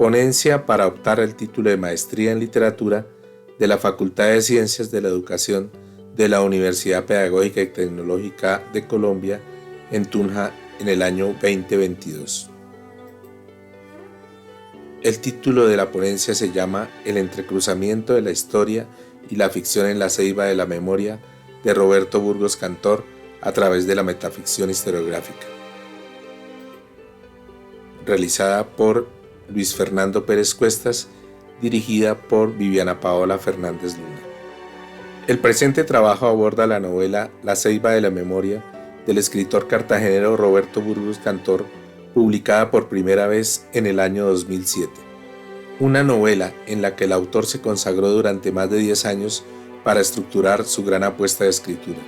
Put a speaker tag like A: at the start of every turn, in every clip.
A: Ponencia para optar al título de Maestría en Literatura de la Facultad de Ciencias de la Educación de la Universidad Pedagógica y Tecnológica de Colombia en Tunja en el año 2022. El título de la ponencia se llama El entrecruzamiento de la historia y la ficción en la ceiba de la memoria de Roberto Burgos Cantor a través de la metaficción historiográfica, realizada por Luis Fernando Pérez Cuestas, dirigida por Viviana Paola Fernández Luna. El presente trabajo aborda la novela La ceiba de la memoria del escritor cartagenero Roberto Burgos Cantor, publicada por primera vez en el año 2007. Una novela en la que el autor se consagró durante más de 10 años para estructurar su gran apuesta de escritura.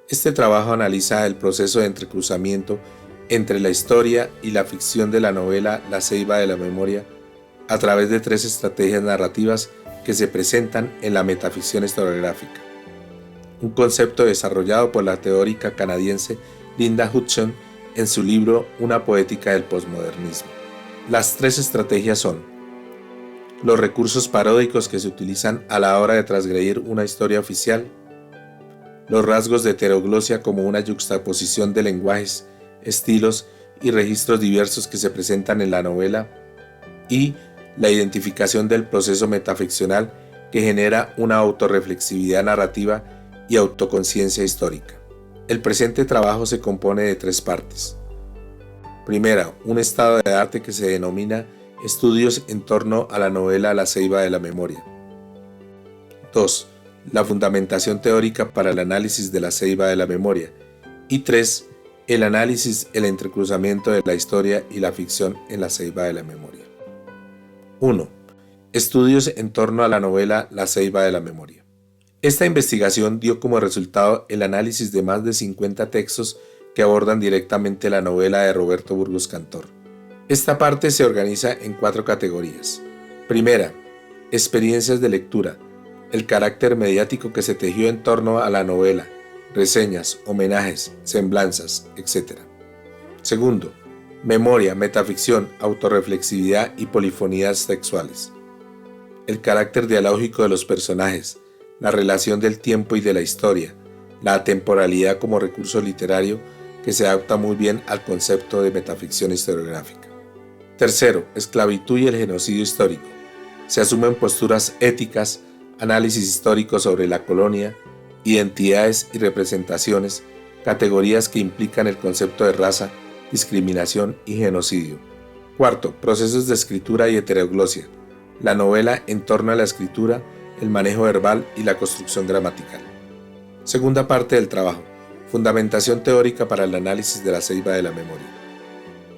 A: Este trabajo analiza el proceso de entrecruzamiento entre la historia y la ficción de la novela La ceiba de la memoria a través de 3 estrategias narrativas que se presentan en la metaficción historiográfica, un concepto desarrollado por la teórica canadiense Linda Hudson en su libro Una poética del posmodernismo. Las 3 estrategias son: los recursos paródicos que se utilizan a la hora de transgredir una historia oficial, los rasgos de heteroglosia como una yuxtaposición de lenguajes, estilos y registros diversos que se presentan en la novela, y la identificación del proceso metaficcional que genera una autorreflexividad narrativa y autoconciencia histórica. El presente trabajo se compone de 3 partes. Primera, un estado de arte que se denomina Estudios en torno a la novela La ceiba de la memoria. 2. La fundamentación teórica para el análisis de la ceiba de la memoria. Y 3. El análisis, el entrecruzamiento de la historia y la ficción en la ceiba de la memoria. 1. Estudios en torno a la novela La ceiba de la memoria. Esta investigación dio como resultado el análisis de más de 50 textos que abordan directamente la novela de Roberto Burgos Cantor. Esta parte se organiza en 4 categorías. Primera, experiencias de lectura, el carácter mediático que se tejió en torno a la novela, reseñas, homenajes, semblanzas, etc. Segundo, memoria, metaficción, autorreflexividad y polifonías textuales. El carácter dialógico de los personajes, la relación del tiempo y de la historia, la atemporalidad como recurso literario que se adapta muy bien al concepto de metaficción historiográfica. Tercero, esclavitud y el genocidio histórico. Se asumen posturas éticas, análisis histórico sobre la colonia, identidades y representaciones, categorías que implican el concepto de raza, discriminación y genocidio. Cuarto, procesos de escritura y heteroglosia. La novela en torno a la escritura, el manejo verbal y la construcción gramatical. Segunda parte del trabajo, fundamentación teórica para el análisis de la ceiba de la memoria.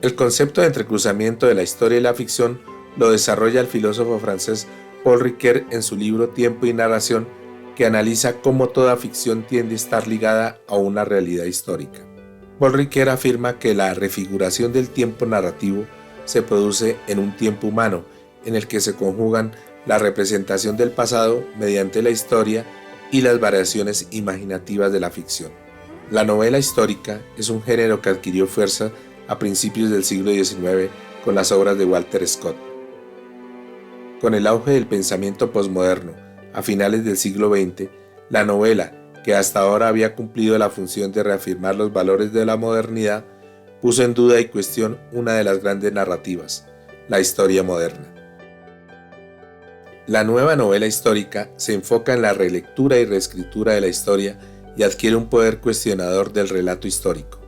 A: El concepto de entrecruzamiento de la historia y la ficción lo desarrolla el filósofo francés Paul Ricoeur en su libro Tiempo y Narración, que analiza cómo toda ficción tiende a estar ligada a una realidad histórica. Paul Ricoeur afirma que la refiguración del tiempo narrativo se produce en un tiempo humano, en el que se conjugan la representación del pasado mediante la historia y las variaciones imaginativas de la ficción. La novela histórica es un género que adquirió fuerza a principios del siglo XIX con las obras de Walter Scott. Con el auge del pensamiento posmoderno a finales del siglo XX, la novela, que hasta ahora había cumplido la función de reafirmar los valores de la modernidad, puso en duda y cuestión una de las grandes narrativas, la historia moderna. La nueva novela histórica se enfoca en la relectura y reescritura de la historia y adquiere un poder cuestionador del relato histórico.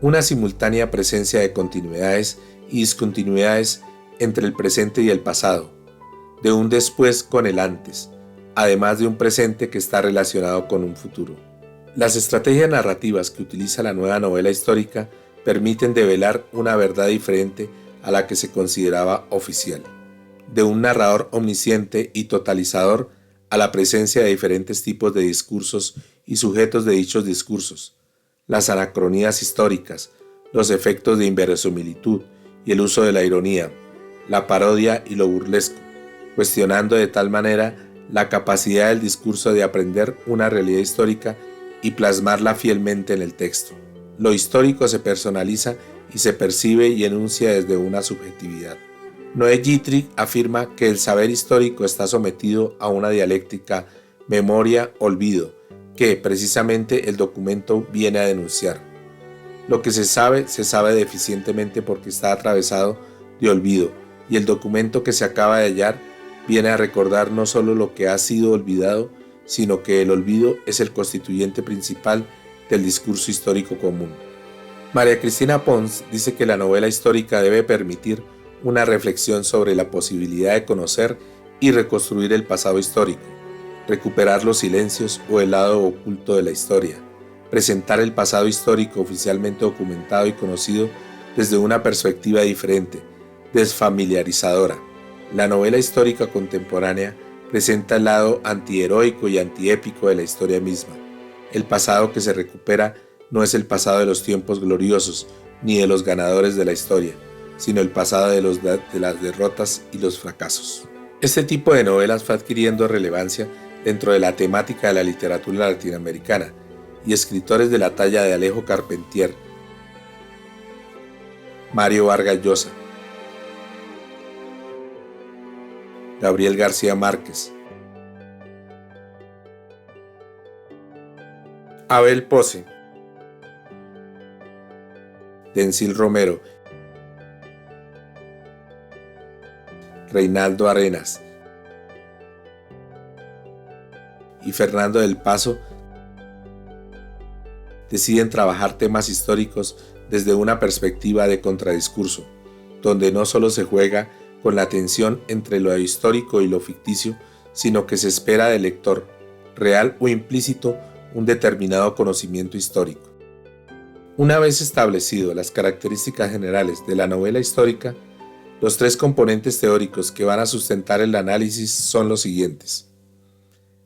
A: Una simultánea presencia de continuidades y discontinuidades entre el presente y el pasado, de un después con el antes, además de un presente que está relacionado con un futuro. Las estrategias narrativas que utiliza la nueva novela histórica permiten develar una verdad diferente a la que se consideraba oficial, de un narrador omnisciente y totalizador a la presencia de diferentes tipos de discursos y sujetos de dichos discursos, las anacronías históricas, los efectos de inverosimilitud y el uso de la ironía, la parodia y lo burlesco, cuestionando de tal manera la capacidad del discurso de aprender una realidad histórica y plasmarla fielmente en el texto. Lo histórico se personaliza y se percibe y enuncia desde una subjetividad. Noé Guitry afirma que el saber histórico está sometido a una dialéctica memoria-olvido, que precisamente el documento viene a denunciar. Lo que se sabe deficientemente porque está atravesado de olvido, y el documento que se acaba de hallar viene a recordar no solo lo que ha sido olvidado, sino que el olvido es el constituyente principal del discurso histórico común. María Cristina Pons dice que la novela histórica debe permitir una reflexión sobre la posibilidad de conocer y reconstruir el pasado histórico, recuperar los silencios o el lado oculto de la historia, presentar el pasado histórico oficialmente documentado y conocido desde una perspectiva diferente, desfamiliarizadora. La novela histórica contemporánea presenta el lado antiheroico y antiépico de la historia misma. El pasado que se recupera no es el pasado de los tiempos gloriosos ni de los ganadores de la historia, sino el pasado de las derrotas y los fracasos. Este tipo de novelas fue adquiriendo relevancia dentro de la temática de la literatura latinoamericana, y escritores de la talla de Alejo Carpentier, Mario Vargas Llosa, Gabriel García Márquez, Abel Pose, Denzil Romero, Reinaldo Arenas y Fernando del Paso deciden trabajar temas históricos desde una perspectiva de contradiscurso, donde no solo se juega con la tensión entre lo histórico y lo ficticio, sino que se espera del lector, real o implícito, un determinado conocimiento histórico. Una vez establecido las características generales de la novela histórica, los tres componentes teóricos que van a sustentar el análisis son los siguientes.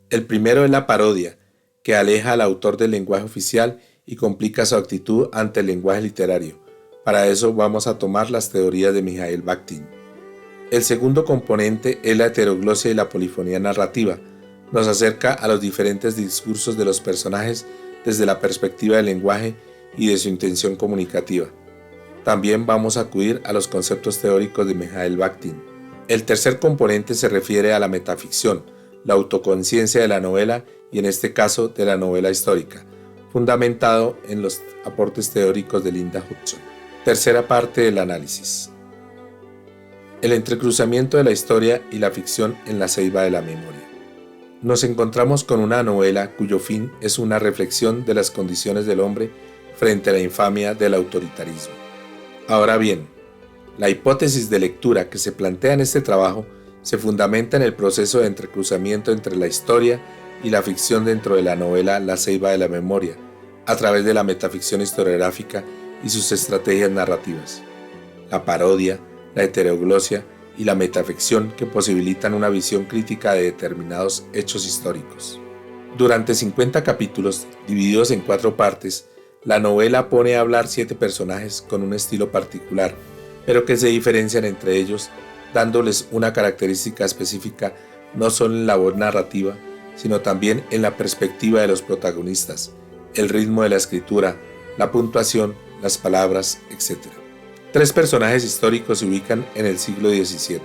A: El primero es la parodia, que aleja al autor del lenguaje oficial y complica su actitud ante el lenguaje literario. Para eso vamos a tomar las teorías de Mikhail Bakhtin. El segundo componente es la heteroglosia y la polifonía narrativa. Nos acerca a los diferentes discursos de los personajes desde la perspectiva del lenguaje y de su intención comunicativa. También vamos a acudir a los conceptos teóricos de Mikhail Bakhtin. El tercer componente se refiere a la metaficción, la autoconciencia de la novela y en este caso de la novela histórica, fundamentado en los aportes teóricos de Linda Hudson. Tercera parte del análisis. El entrecruzamiento de la historia y la ficción en la ceiba de la memoria. Nos encontramos con una novela cuyo fin es una reflexión de las condiciones del hombre frente a la infamia del autoritarismo. Ahora bien, la hipótesis de lectura que se plantea en este trabajo se fundamenta en el proceso de entrecruzamiento entre la historia y la ficción dentro de la novela La ceiba de la memoria, a través de la metaficción historiográfica y sus estrategias narrativas. La parodia, la heteroglosia y la metaficción que posibilitan una visión crítica de determinados hechos históricos. Durante 50 capítulos, divididos en 4 partes, la novela pone a hablar 7 personajes con un estilo particular, pero que se diferencian entre ellos, dándoles una característica específica no solo en la voz narrativa, sino también en la perspectiva de los protagonistas, el ritmo de la escritura, la puntuación, las palabras, etc. 3 personajes históricos se ubican en el siglo XVII.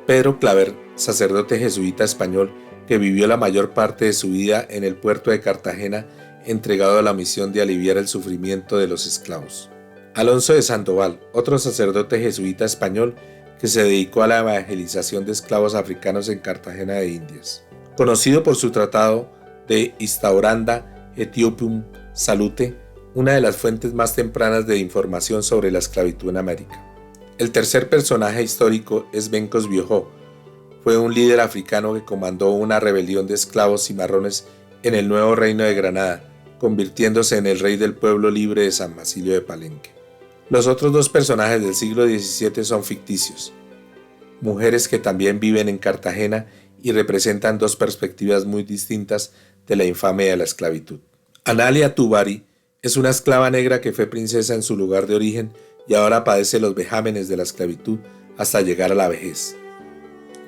A: Pedro Claver, sacerdote jesuita español que vivió la mayor parte de su vida en el puerto de Cartagena, entregado a la misión de aliviar el sufrimiento de los esclavos. Alonso de Sandoval, otro sacerdote jesuita español que se dedicó a la evangelización de esclavos africanos en Cartagena de Indias. Conocido por su tratado de Instauranda Ethiopium Salute, una de las fuentes más tempranas de información sobre la esclavitud en América. El tercer personaje histórico es Bencos Biojó. Fue un líder africano que comandó una rebelión de esclavos cimarrones en el nuevo reino de Granada, convirtiéndose en el rey del pueblo libre de San Basilio de Palenque. Los otros 2 personajes del siglo XVII son ficticios, mujeres que también viven en Cartagena y representan 2 perspectivas muy distintas de la infamia de la esclavitud. Analia Tubari es una esclava negra que fue princesa en su lugar de origen y ahora padece los vejámenes de la esclavitud hasta llegar a la vejez.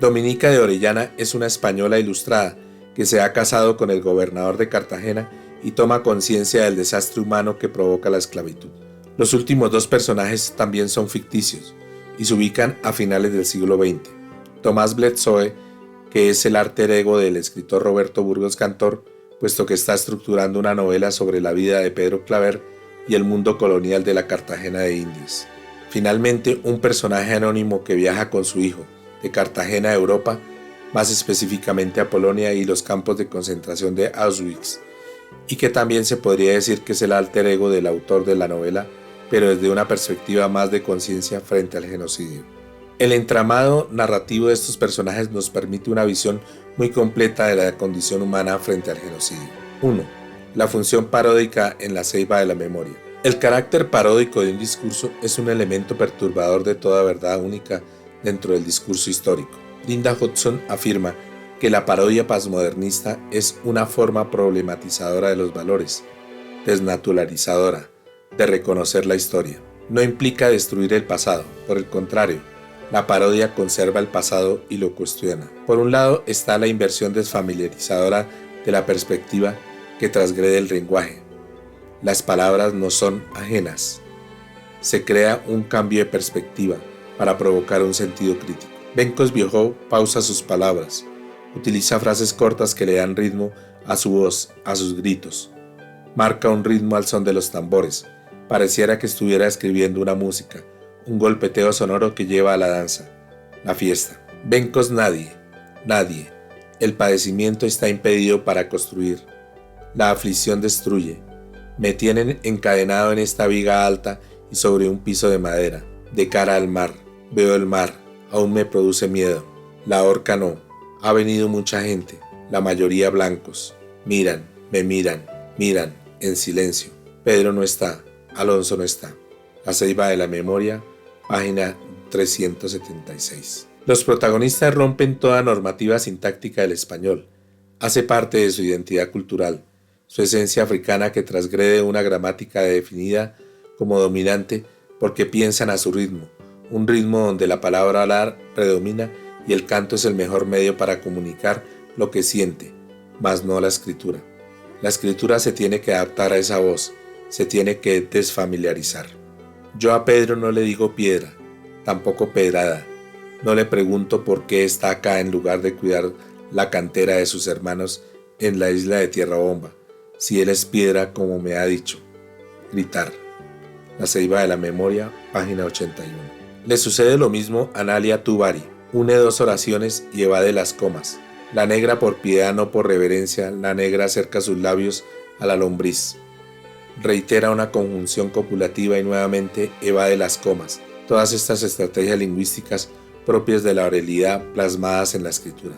A: Dominica de Orellana es una española ilustrada que se ha casado con el gobernador de Cartagena y toma conciencia del desastre humano que provoca la esclavitud. Los últimos 2 personajes también son ficticios. y se ubican a finales del siglo XX. Tomás Bledsoe, que es el alter ego del escritor Roberto Burgos Cantor, puesto que está estructurando una novela sobre la vida de Pedro Claver y el mundo colonial de la Cartagena de Indias. Finalmente, un personaje anónimo que viaja con su hijo de Cartagena a Europa, más específicamente a Polonia y los campos de concentración de Auschwitz, y que también se podría decir que es el alter ego del autor de la novela, pero desde una perspectiva más de conciencia frente al genocidio. El entramado narrativo de estos personajes nos permite una visión muy completa de la condición humana frente al genocidio. 1. La función paródica en la ceiba de la memoria. El carácter paródico de un discurso es un elemento perturbador de toda verdad única dentro del discurso histórico. Linda Hudson afirma que la parodia posmodernista es una forma problematizadora de los valores, desnaturalizadora, de reconocer la historia. No implica destruir el pasado, por el contrario, la parodia conserva el pasado y lo cuestiona. Por un lado está la inversión desfamiliarizadora de la perspectiva que transgrede el lenguaje. Las palabras no son ajenas. Se crea un cambio de perspectiva para provocar un sentido crítico. Benkos Biojó pausa sus palabras, utiliza frases cortas que le dan ritmo a su voz, a sus gritos. Marca un ritmo al son de los tambores. Pareciera que estuviera escribiendo una música, un golpeteo sonoro que lleva a la danza, la fiesta. Benkos nadie. El padecimiento está impedido para construir. La aflicción destruye. Me tienen encadenado en esta viga alta y sobre un piso de madera, de cara al mar. Veo el mar, aún me produce miedo. La horca no. Ha venido mucha gente, la mayoría blancos. Miran, me miran, en silencio. Pedro no está, Alonso no está. La ceiba de la memoria, página 376. Los protagonistas rompen toda normativa sintáctica del español. Hace parte de su identidad cultural, su esencia africana que transgrede una gramática definida como dominante porque piensan a su ritmo, un ritmo donde la palabra hablar predomina y el canto es el mejor medio para comunicar lo que siente, mas no la escritura. La escritura se tiene que adaptar a esa voz, se tiene que desfamiliarizar. Yo a Pedro no le digo piedra, tampoco pedrada. No le pregunto por qué está acá en lugar de cuidar la cantera de sus hermanos en la isla de Tierra Bomba, si él es piedra como me ha dicho. Gritar. La ceiba de la memoria, página 81. Le sucede lo mismo a Nalia Tubari. Une dos oraciones y evade las comas. La negra por piedad, no por reverencia, la negra acerca sus labios a la lombriz. Reitera una conjunción copulativa y nuevamente evade las comas. Todas estas estrategias lingüísticas propias de la oralidad plasmadas en la escritura.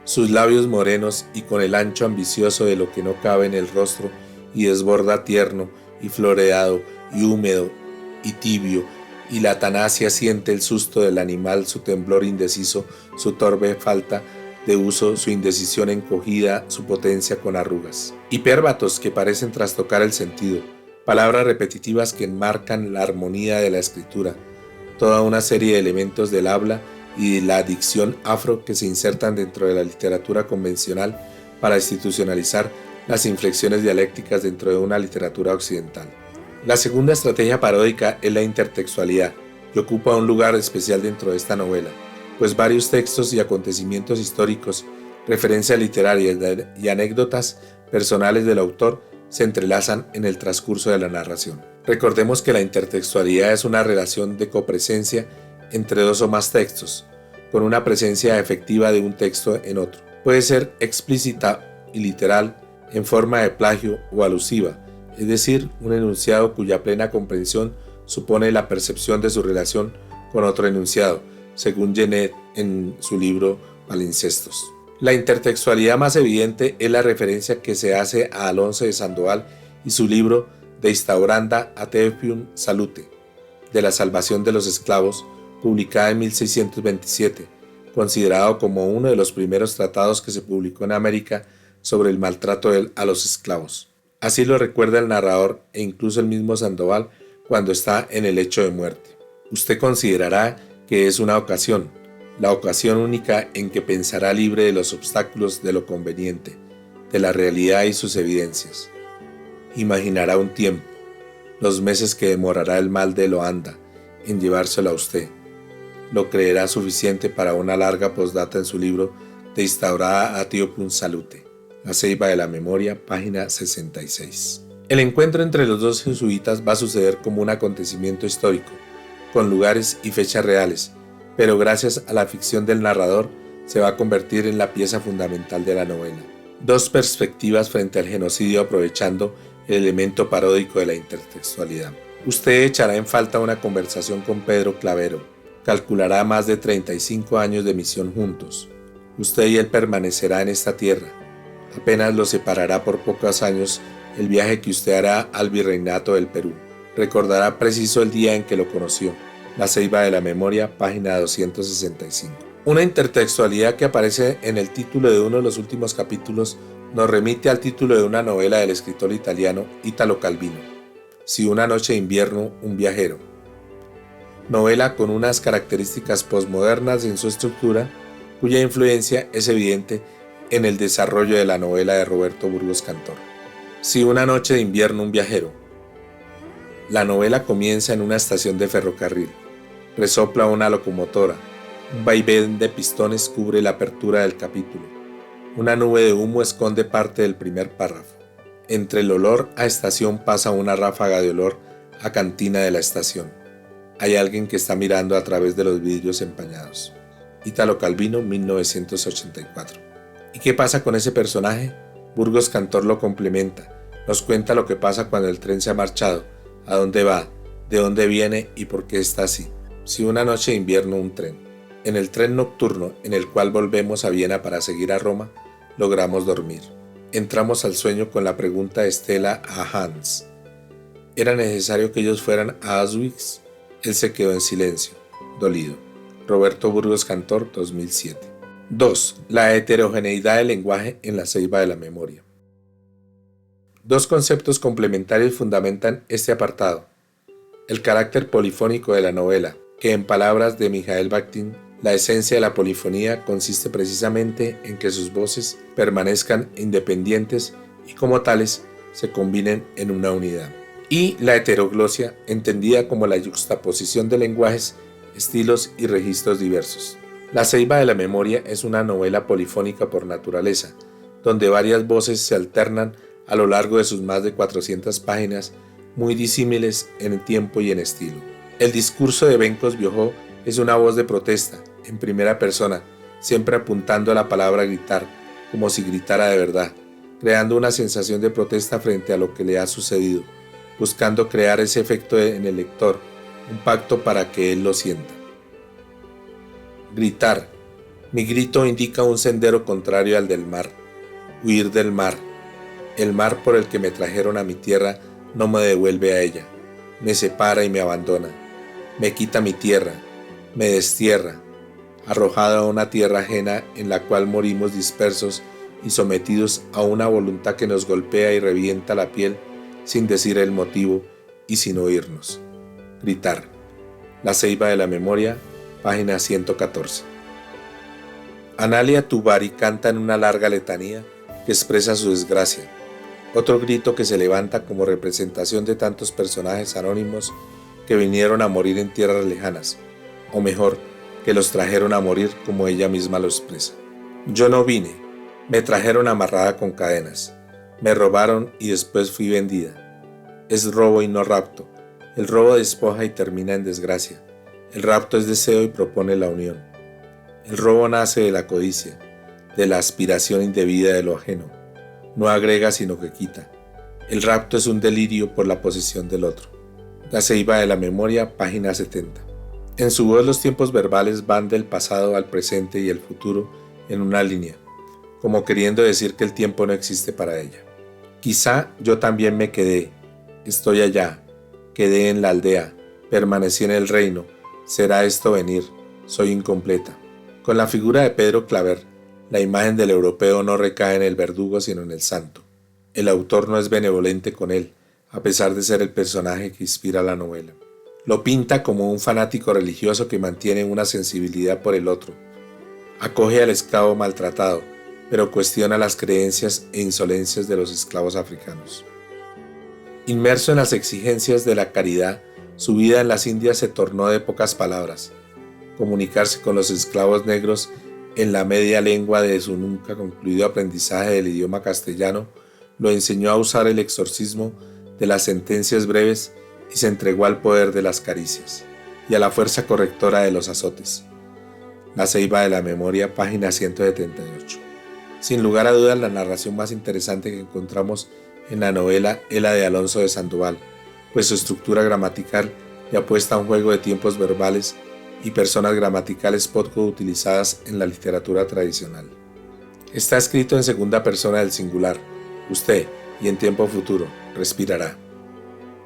A: Sus labios morenos y con el ancho ambicioso de lo que no cabe en el rostro y desborda tierno y floreado y húmedo y tibio, y la tanasia siente el susto del animal, su temblor indeciso, su torpe falta de uso, su indecisión encogida, su potencia con arrugas. Hipérbatos que parecen trastocar el sentido, palabras repetitivas que enmarcan la armonía de la escritura, toda una serie de elementos del habla y de la dicción afro que se insertan dentro de la literatura convencional para institucionalizar las inflexiones dialécticas dentro de una literatura occidental. La segunda estrategia paródica es la intertextualidad, que ocupa un lugar especial dentro de esta novela, pues varios textos y acontecimientos históricos, referencias literarias y anécdotas personales del autor se entrelazan en el transcurso de la narración. Recordemos que la intertextualidad es una relación de copresencia entre dos o más textos, con una presencia efectiva de un texto en otro. Puede ser explícita y literal, en forma de plagio o alusiva, es decir, un enunciado cuya plena comprensión supone la percepción de su relación con otro enunciado, según Genet en su libro Palimpsestos. La intertextualidad más evidente es la referencia que se hace a Alonso de Sandoval y su libro De instauranda atepium salute, de la salvación de los esclavos, publicada en 1627, considerado como uno de los primeros tratados que se publicó en América sobre el maltrato a los esclavos. Así lo recuerda el narrador e incluso el mismo Sandoval cuando está en el lecho de muerte. Usted considerará que es una ocasión, la ocasión única en que pensará libre de los obstáculos de lo conveniente, de la realidad y sus evidencias. Imaginará un tiempo, los meses que demorará el mal de Loanda en llevárselo a usted, lo creerá suficiente para una larga postdata en su libro De instaurada Atiopum Salute, La Ceiba de la Memoria, página 66. El encuentro entre los dos jesuitas va a suceder como un acontecimiento histórico, con lugares y fechas reales, pero gracias a la ficción del narrador se va a convertir en la pieza fundamental de la novela. Dos perspectivas frente al genocidio aprovechando el elemento paródico de la intertextualidad. Usted echará en falta una conversación con Pedro Clavero. Calculará más de 35 años de misión juntos. Usted y él permanecerá en esta tierra. Apenas lo separará por pocos años el viaje que usted hará al virreinato del Perú. Recordará preciso el día en que lo conoció. La Ceiba de la Memoria, página 265. Una intertextualidad que aparece en el título de uno de los últimos capítulos nos remite al título de una novela del escritor italiano Italo Calvino, Si una noche de invierno, un viajero. Novela con unas características posmodernas en su estructura, cuya influencia es evidente en el desarrollo de la novela de Roberto Burgos Cantor. Si una noche de invierno, un viajero. La novela comienza en una estación de ferrocarril. Resopla una locomotora. Un vaivén de pistones cubre la apertura del capítulo. Una nube de humo esconde parte del primer párrafo. Entre el olor a estación pasa una ráfaga de olor a cantina de la estación. Hay alguien que está mirando a través de los vidrios empañados. Italo Calvino, 1984. ¿Y qué pasa con ese personaje? Burgos Cantor lo complementa. Nos cuenta lo que pasa cuando el tren se ha marchado, a dónde va, de dónde viene y por qué está así. Si una noche de invierno, un tren. En el tren nocturno en el cual volvemos a Viena para seguir a Roma, logramos dormir. Entramos al sueño con la pregunta de Stella a Hans. ¿Era necesario que ellos fueran a Auschwitz? Él se quedó en silencio, dolido. Roberto Burgos Cantor, 2007. 2. La heterogeneidad del lenguaje en la Ceiba de la Memoria. Dos conceptos complementarios fundamentan este apartado. El carácter polifónico de la novela, que en palabras de Mijael Bakhtin, la esencia de la polifonía consiste precisamente en que sus voces permanezcan independientes y como tales se combinen en una unidad. Y la heteroglosia, entendida como la yuxtaposición de lenguajes, estilos y registros diversos. La Ceiba de la Memoria es una novela polifónica por naturaleza, donde varias voces se alternan a lo largo de sus más de 400 páginas, muy disímiles en tiempo y en estilo. El discurso de Benkos Biojó es una voz de protesta, en primera persona, siempre apuntando a la palabra gritar, como si gritara de verdad, creando una sensación de protesta frente a lo que le ha sucedido, buscando crear ese efecto en el lector, un pacto para que él lo sienta. Gritar. Mi grito indica un sendero contrario al del mar. Huir del mar. El mar por el que me trajeron a mi tierra no me devuelve a ella. Me separa y me abandona. Me quita mi tierra. Me destierra. Arrojado a una tierra ajena en la cual morimos dispersos y sometidos a una voluntad que nos golpea y revienta la piel sin decir el motivo y sin oírnos. Gritar. La Ceiba de la Memoria, página 114. Analia Tubari canta en una larga letanía que expresa su desgracia, otro grito que se levanta como representación de tantos personajes anónimos que vinieron a morir en tierras lejanas, o mejor, que los trajeron a morir como ella misma lo expresa. Yo no vine, me trajeron amarrada con cadenas, me robaron y después fui vendida. Es robo y no rapto, el robo despoja y termina en desgracia, el rapto es deseo y propone la unión. El robo nace de la codicia, de la aspiración indebida de lo ajeno, no agrega sino que quita. El rapto es un delirio por la posesión del otro. La Ceiba de la Memoria, página 70. En su voz los tiempos verbales van del pasado al presente y el futuro en una línea, como queriendo decir que el tiempo no existe para ella. Quizá yo también me quedé, estoy allá, quedé en la aldea, permanecí en el reino, será esto venir, soy incompleta. Con la figura de Pedro Claver, la imagen del europeo no recae en el verdugo sino en el santo. El autor no es benevolente con él, a pesar de ser el personaje que inspira la novela. Lo pinta como un fanático religioso que mantiene una sensibilidad por el otro. Acoge al esclavo maltratado, pero cuestiona las creencias e insolencias de los esclavos africanos. Inmerso en las exigencias de la caridad, su vida en las Indias se tornó de pocas palabras. comunicarse con los esclavos negros en la media lengua de su nunca concluido aprendizaje del idioma castellano, lo enseñó a usar el exorcismo de las sentencias breves y se entregó al poder de las caricias y a la fuerza correctora de los azotes. La ceiba de la memoria, página 178. Sin lugar a dudas, la narración más interesante que encontramos en la novela es la de Alonso de Sandoval, pues su estructura gramatical le apuesta a un juego de tiempos verbales y personas gramaticales poco utilizadas en la literatura tradicional. Está escrito en segunda persona del singular, usted, y en tiempo futuro, respirará.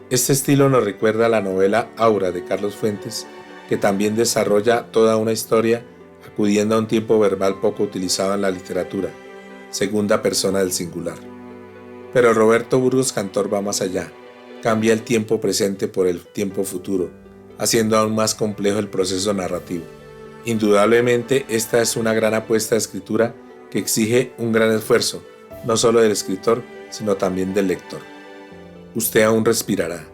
A: Este estilo nos recuerda a la novela Aura de Carlos Fuentes, que también desarrolla toda una historia acudiendo a un tiempo verbal poco utilizado en la literatura, segunda persona del singular. Pero Roberto Burgos Cantor va más allá, cambia el tiempo presente por el tiempo futuro, haciendo aún más complejo el proceso narrativo. Indudablemente, esta es una gran apuesta de escritura que exige un gran esfuerzo, no solo del escritor, sino también del lector. Usted aún respirará,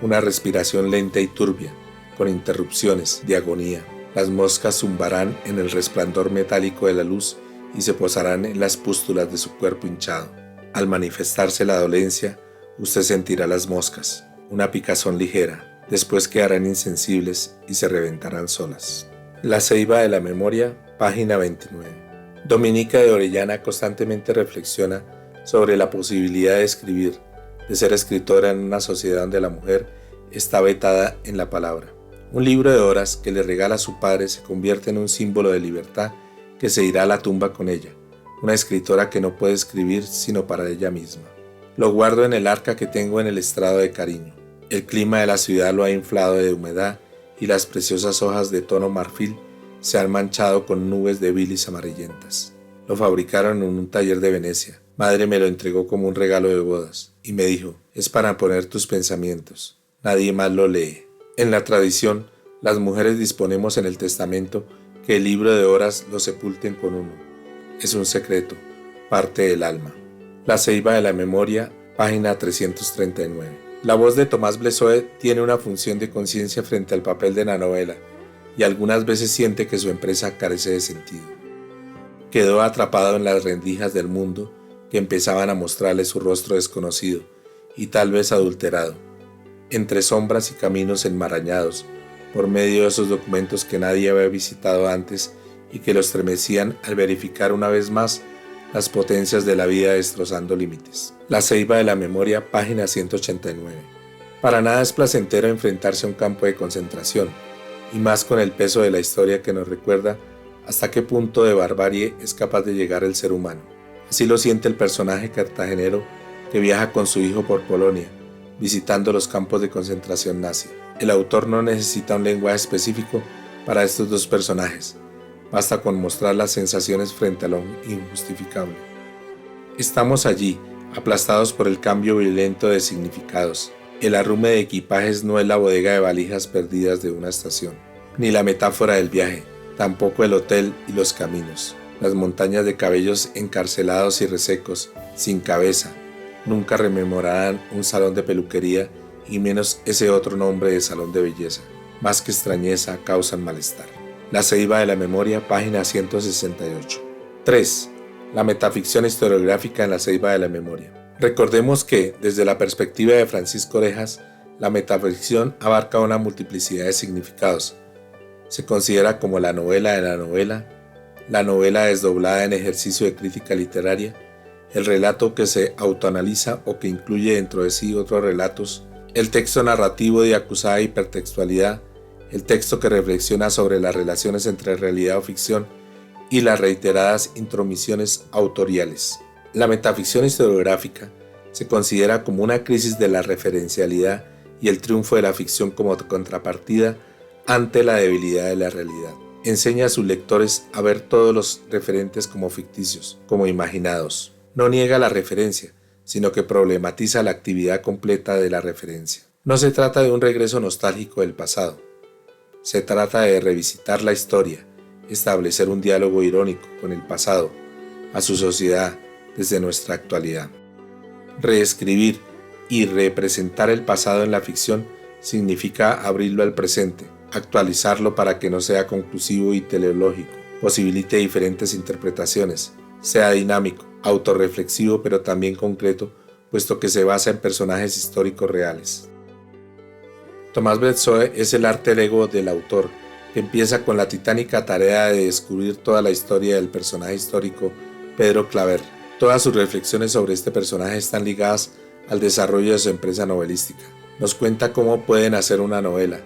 A: una respiración lenta y turbia, con interrupciones de agonía. Las moscas zumbarán en el resplandor metálico de la luz y se posarán en las pústulas de su cuerpo hinchado. Al manifestarse la dolencia, usted sentirá las moscas, una picazón ligera, después quedarán insensibles y se reventarán solas. La ceiba de la memoria, página 29. Dominica de Orellana constantemente reflexiona sobre la posibilidad de escribir, de ser escritora en una sociedad donde la mujer está vetada en la palabra. Un libro de horas que le regala a su padre se convierte en un símbolo de libertad que se irá a la tumba con ella, una escritora que no puede escribir sino para ella misma. Lo guardo en el arca que tengo en el estrado de cariño. El clima de la ciudad lo ha inflado de humedad y las preciosas hojas de tono marfil se han manchado con nubes de bilis amarillentas. Lo fabricaron en un taller de Venecia. Madre me lo entregó como un regalo de bodas y me dijo, es para poner tus pensamientos. Nadie más lo lee. En la tradición, las mujeres disponemos en el testamento que el libro de horas lo sepulten con uno. Es un secreto, parte del alma. La ceiba de la memoria, página 339. La voz de Tomás Blessoe tiene una función de conciencia frente al papel de la novela y algunas veces siente que su empresa carece de sentido. Quedó atrapado en las rendijas del mundo que empezaban a mostrarle su rostro desconocido y tal vez adulterado, entre sombras y caminos enmarañados, por medio de esos documentos que nadie había visitado antes y que lo estremecían al verificar una vez más las potencias de la vida destrozando límites. La ceiba de la memoria, página 189. Para nada es placentero enfrentarse a un campo de concentración, y más con el peso de la historia que nos recuerda hasta qué punto de barbarie es capaz de llegar el ser humano. Así lo siente el personaje cartagenero que viaja con su hijo por Polonia, visitando los campos de concentración nazi. El autor no necesita un lenguaje específico para estos dos personajes, basta con mostrar las sensaciones frente a lo injustificable. Estamos allí, aplastados por el cambio violento de significados. El arrume de equipajes no es la bodega de valijas perdidas de una estación, ni la metáfora del viaje, tampoco el hotel y los caminos. Las montañas de cabellos encarcelados y resecos, sin cabeza, nunca rememorarán un salón de peluquería y menos ese otro nombre de salón de belleza. Más que extrañeza, causan malestar. La ceiba de la memoria, página 168. 3. La metaficción historiográfica en la ceiba de la memoria. Recordemos que, desde la perspectiva de Francisco Orejas, la metaficción abarca una multiplicidad de significados. Se considera como la novela de la novela desdoblada en ejercicio de crítica literaria, el relato que se autoanaliza o que incluye dentro de sí otros relatos, el texto narrativo de acusada hipertextualidad, el texto que reflexiona sobre las relaciones entre realidad o ficción y las reiteradas intromisiones autoriales. La metaficción historiográfica se considera como una crisis de la referencialidad y el triunfo de la ficción como contrapartida ante la debilidad de la realidad. Enseña a sus lectores a ver todos los referentes como ficticios, como imaginados. No niega la referencia, sino que problematiza la actividad completa de la referencia. No se trata de un regreso nostálgico del pasado. Se trata de revisitar la historia, establecer un diálogo irónico con el pasado, a su sociedad, desde nuestra actualidad. Reescribir y representar el pasado en la ficción significa abrirlo al presente, actualizarlo para que no sea conclusivo y teleológico, posibilite diferentes interpretaciones, sea dinámico, autorreflexivo pero también concreto, puesto que se basa en personajes históricos reales. Tomás Bledsoe es el alter ego del autor, que empieza con la titánica tarea de descubrir toda la historia del personaje histórico Pedro Claver. Todas sus reflexiones sobre este personaje están ligadas al desarrollo de su empresa novelística. Nos cuenta cómo pueden hacer una novela,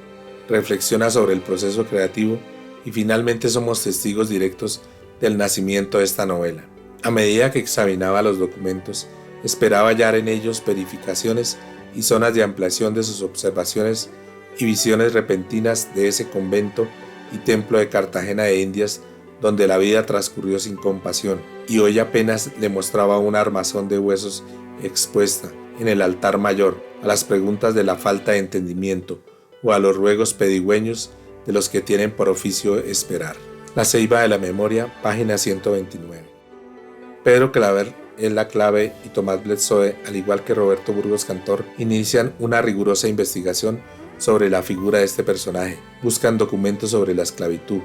A: reflexiona sobre el proceso creativo y finalmente somos testigos directos del nacimiento de esta novela. A medida que examinaba los documentos, esperaba hallar en ellos verificaciones y zonas de ampliación de sus observaciones y visiones repentinas de ese convento y templo de Cartagena de Indias donde la vida transcurrió sin compasión y hoy apenas le mostraba una armazón de huesos expuesta en el altar mayor a las preguntas de la falta de entendimiento o a los ruegos pedigüeños de los que tienen por oficio esperar. La ceiba de la memoria, página 129. Pedro Claver es la clave y Tomás Bledsoe, al igual que Roberto Burgos Cantor, inician una rigurosa investigación sobre la figura de este personaje, buscan documentos sobre la esclavitud,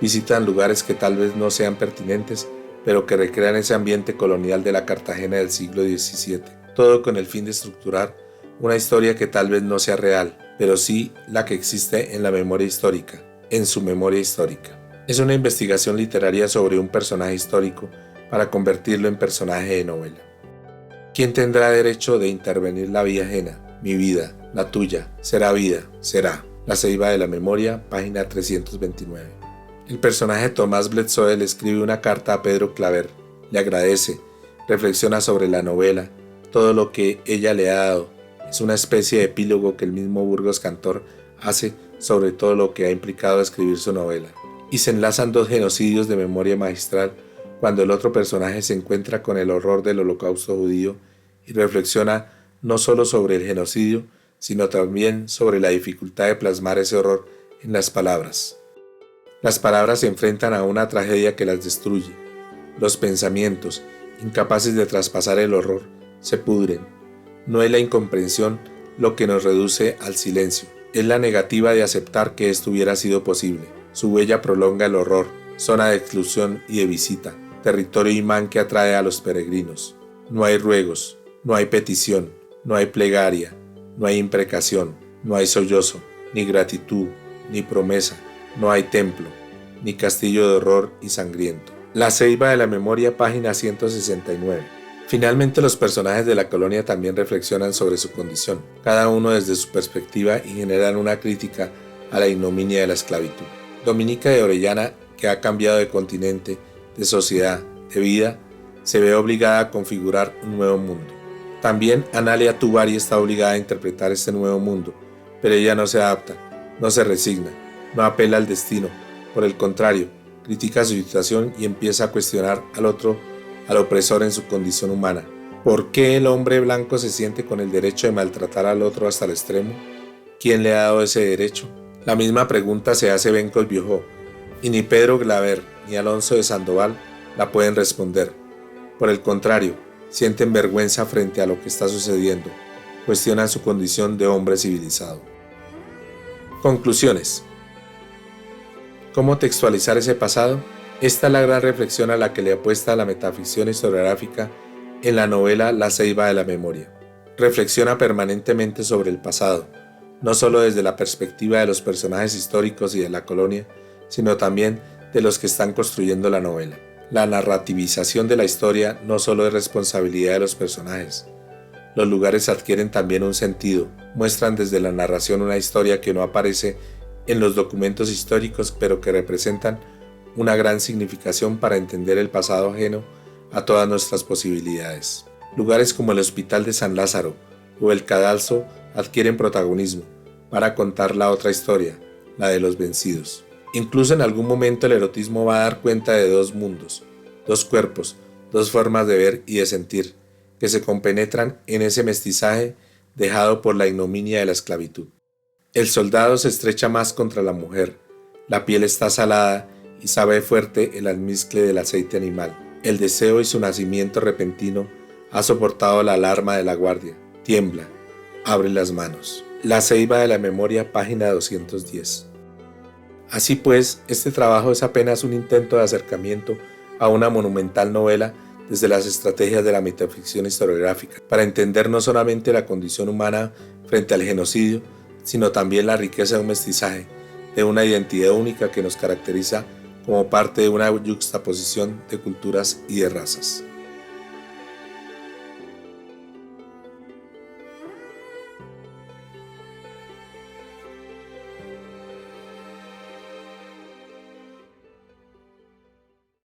A: visitan lugares que tal vez no sean pertinentes, pero que recrean ese ambiente colonial de la Cartagena del siglo XVII, todo con el fin de estructurar una historia que tal vez no sea real, pero sí la que existe en la memoria histórica, en su memoria histórica. Es una investigación literaria sobre un personaje histórico para convertirlo en personaje de novela. ¿Quién tendrá derecho de intervenir la vida ajena? Mi vida, la tuya, será vida, será. La ceiba de la memoria, página 329. El personaje Tomás Bledsoe le escribe una carta a Pedro Claver, le agradece, reflexiona sobre la novela, todo lo que ella le ha dado. Es una especie de epílogo que el mismo Burgos Cantor hace sobre todo lo que ha implicado escribir su novela. Y se enlazan dos genocidios de memoria magistral cuando el otro personaje se encuentra con el horror del holocausto judío y reflexiona no solo sobre el genocidio, sino también sobre la dificultad de plasmar ese horror en las palabras. Las palabras se enfrentan a una tragedia que las destruye. Los pensamientos, incapaces de traspasar el horror, se pudren. No es la incomprensión lo que nos reduce al silencio, es la negativa de aceptar que esto hubiera sido posible. Su huella prolonga el horror, zona de exclusión y de visita, territorio imán que atrae a los peregrinos. No hay ruegos, no hay petición, no hay plegaria, no hay imprecación, no hay sollozo, ni gratitud, ni promesa, no hay templo, ni castillo de horror y sangriento. La ceiba de la memoria, página 169. Finalmente, los personajes de la colonia también reflexionan sobre su condición, cada uno desde su perspectiva y generan una crítica a la ignominia de la esclavitud. Dominica de Orellana, que ha cambiado de continente, de sociedad, de vida, se ve obligada a configurar un nuevo mundo. También Analia Tubari está obligada a interpretar este nuevo mundo, pero ella no se adapta, no se resigna, no apela al destino, por el contrario, critica su situación y empieza a cuestionar al otro, al opresor en su condición humana. ¿Por qué el hombre blanco se siente con el derecho de maltratar al otro hasta el extremo? ¿Quién le ha dado ese derecho? La misma pregunta se hace Bencos Biojó, y ni Pedro Claver ni Alonso de Sandoval la pueden responder. Por el contrario, sienten vergüenza frente a lo que está sucediendo, cuestionan su condición de hombre civilizado. Conclusiones. ¿Cómo textualizar ese pasado? Esta es la gran reflexión a la que le apuesta la metaficción historiográfica en la novela La ceiba de la memoria. Reflexiona permanentemente sobre el pasado, no solo desde la perspectiva de los personajes históricos y de la colonia, sino también de los que están construyendo la novela. La narrativización de la historia no solo es responsabilidad de los personajes. Los lugares adquieren también un sentido, muestran desde la narración una historia que no aparece en los documentos históricos, pero que representan una gran significación para entender el pasado ajeno a todas nuestras posibilidades. Lugares como el Hospital de San Lázaro o el Cadalso adquieren protagonismo para contar la otra historia, la de los vencidos. Incluso en algún momento el erotismo va a dar cuenta de dos mundos, dos cuerpos, dos formas de ver y de sentir, que se compenetran en ese mestizaje dejado por la ignominia de la esclavitud. El soldado se estrecha más contra la mujer, la piel está salada y sabe fuerte el almizcle del aceite animal. El deseo y su nacimiento repentino ha soportado la alarma de la guardia. Tiembla, abre las manos. La ceiba de la memoria, página 210. Así pues, este trabajo es apenas un intento de acercamiento a una monumental novela desde las estrategias de la metaficción historiográfica, para entender no solamente la condición humana frente al genocidio, sino también la riqueza de un mestizaje, de una identidad única que nos caracteriza como parte de una yuxtaposición de culturas y de razas.